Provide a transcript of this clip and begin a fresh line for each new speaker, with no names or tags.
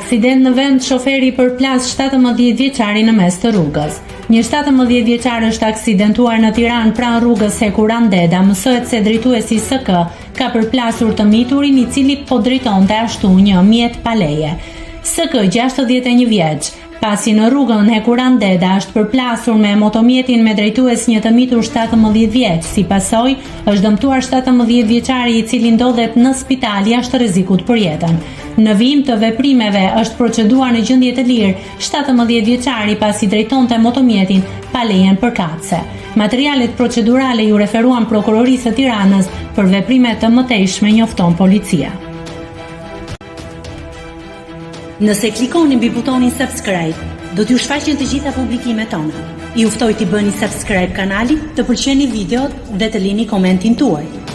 Aksident në vend, shoferi përplas 17 vjeçari në mes të rrugës. Një 17 vjeçar është aksidentuar në Tiranë pranë rrugës Hekuran Deda. Mësohet se drejtuesi SK ka përplasur të miturin i cili po drejtonte ashtu një mjet pa leje. SK 61 vjeç, pasi në rrugën Hekuran Deda është përplasur me motomjetin me drejtues një të mitur 17 vjeç. Si pasojë, është dëmtuar 17 vjeçari i cili ndodhet në spital jashtë rrezikut për jetën. Në vijim të veprimeve është proceduar në gjendje të lirë 17 vjeçari pasi drejtonte motomjetin pa lejen përkatëse. Materialet procedurale ju referuan Prokurorisë së Tiranës për veprime të mëtejshme, njofton policia. Nëse klikoni mbi butonin subscribe, do t'ju shfaqen të gjitha publikimet tona. Ju ftoj t'i bëni subscribe kanalit, të pëlqeni videot dhe të lini komentin tuaj.